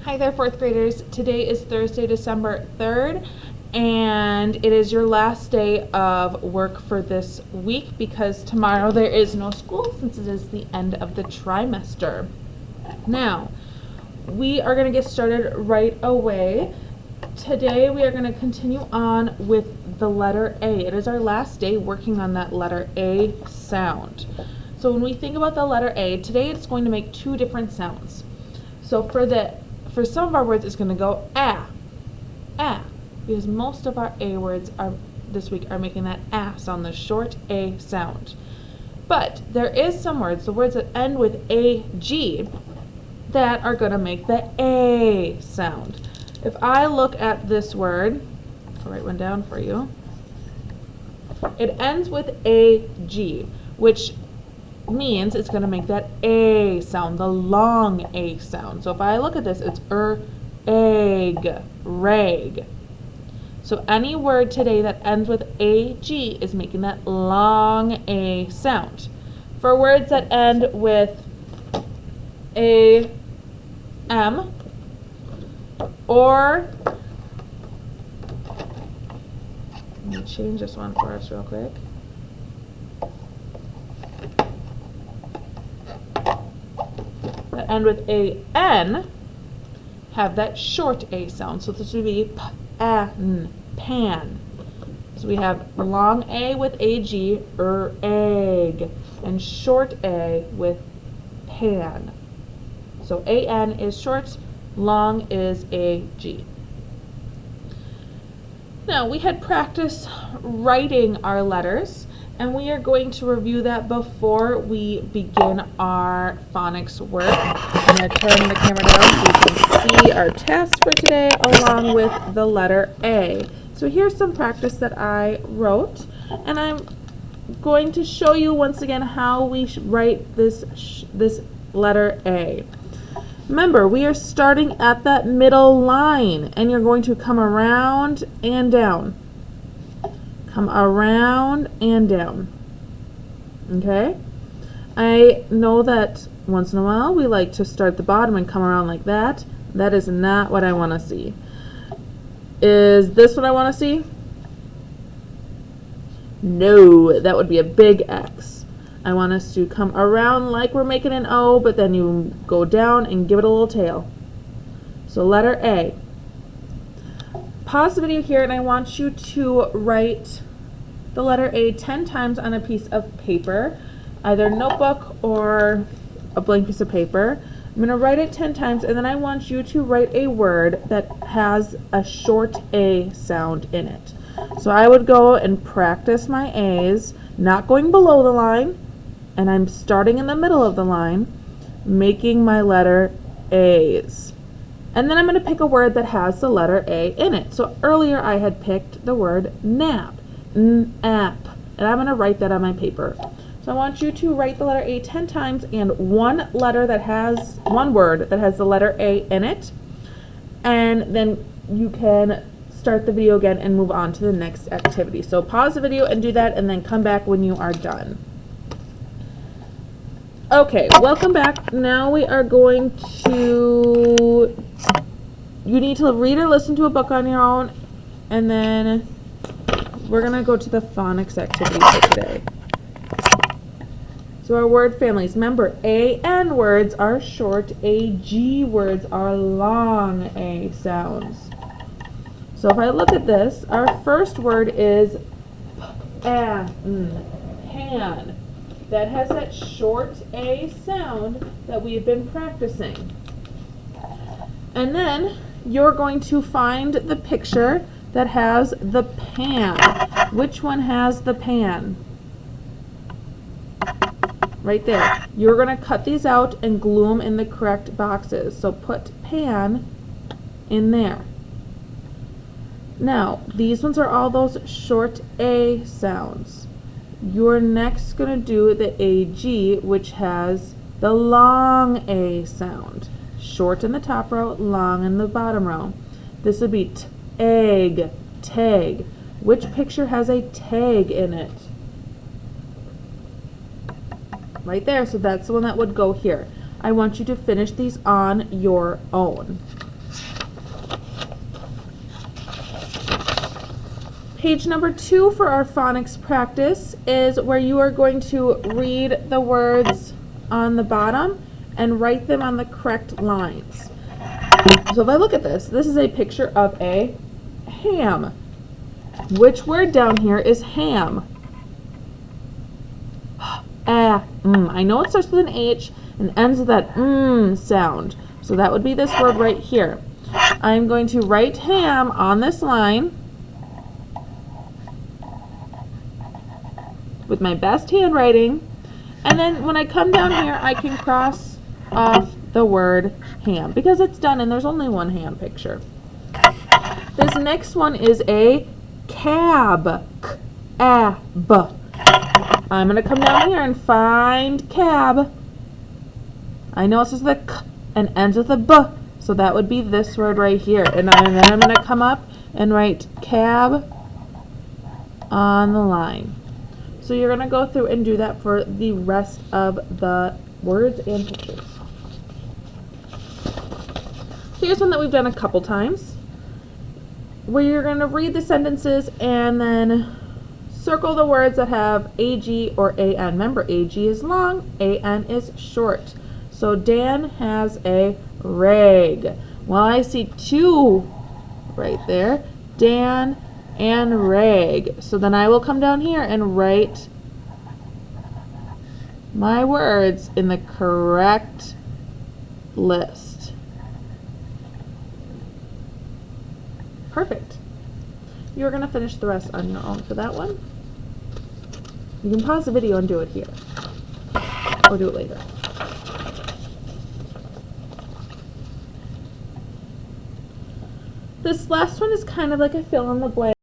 Hi there, fourth graders. Today is Thursday, December 3rd, and it is your last day of work for this week because tomorrow there is no school since it is the end of the trimester. Now, we are going to get started right away. Today we are going to continue on with the letter A. It is our last day working on that letter A sound. So when we think about the letter A, today it's going to make two different sounds. So for some of our words, it's going to go ah, because most of our A words this week are making that ah sound, the short A sound. But there is some words, the words that end with AG, that are going to make the A sound. If I look at this word, I'll write one down for you. It ends with AG, which means it's going to make that A sound, the long A sound. So if I look at this, it's egg, rag. So any word today that ends with AG is making that long A sound. For words that end with AM or, let me change this one for us real quick. That end with AN have that short A sound. So this would be pan, pan. So we have long A with AG, egg, and short A with pan. So AN is short, long is AG. Now we had practice writing our letters, and we are going to review that before we begin our phonics work. I'm going to turn the camera down so you can see our task for today along with the letter A. So here's some practice that I wrote, and I'm going to show you once again how we should write this letter A. Remember, we are starting at that middle line, and you're going to come around and down. Come around and down. Okay? I know that once in a while we like to start at the bottom and come around like that. That is not what I want to see. Is this what I want to see? No, that would be a big X. I want us to come around like we're making an O, but then you go down and give it a little tail. So letter A. Pause the video here, and I want you to write the letter A 10 times on a piece of paper, either notebook or a blank piece of paper. I'm going to write it 10 times, and then I want you to write a word that has a short A sound in it. So I would go and practice my A's, not going below the line, and I'm starting in the middle of the line, making my letter A's. And then I'm going to pick a word that has the letter A in it. So earlier I had picked the word nap, N-app, and I'm going to write that on my paper. So I want you to write the letter A 10 times and one word that has the letter A in it, and then you can start the video again and move on to the next activity. So pause the video and do that, and then come back when you are done. Okay, welcome back. Now we are going to, you need to read or listen to a book on your own, and then we're going to go to the phonics activity for today. So our word families, remember, AN words are short, AG words are long A sounds. So if I look at this, our first word is pan. That has that short A sound that we've been practicing. And then you're going to find the picture that has the pan. Which one has the pan? Right there. You're going to cut these out and glue them in the correct boxes. So put pan in there. Now, these ones are all those short A sounds. You're next going to do the AG, which has the long A sound. Short in the top row, long in the bottom row. This would be egg, tag. Which picture has a tag in it? Right there, so that's the one that would go here. I want you to finish these on your own. Page number 2 for our phonics practice is where you are going to read the words on the bottom and write them on the correct lines. So if I look at this, this is a picture of a ham. Which word down here is ham? I know it starts with an H and ends with that sound. So that would be this word right here. I'm going to write ham on this line with my best handwriting, and then when I come down here I can cross off the word ham because it's done and there's only one ham picture. This next one is a cab. I'm going to come down here and find cab. I know it says the k and ends with a b, so that would be this word right here. And then I'm going to come up and write cab on the line. So you're going to go through and do that for the rest of the words and pictures. Here's one that we've done a couple times, where you're going to read the sentences and then circle the words that have AG or AN. Remember, AG is long, AN is short. So Dan has a rag. Well, I see two right there, Dan and rag. So then I will come down here and write my words in the correct list. Perfect. You're going to finish the rest on your own for that one. You can pause the video and do it here, or do it later. This last one is kind of like a fill in the blank.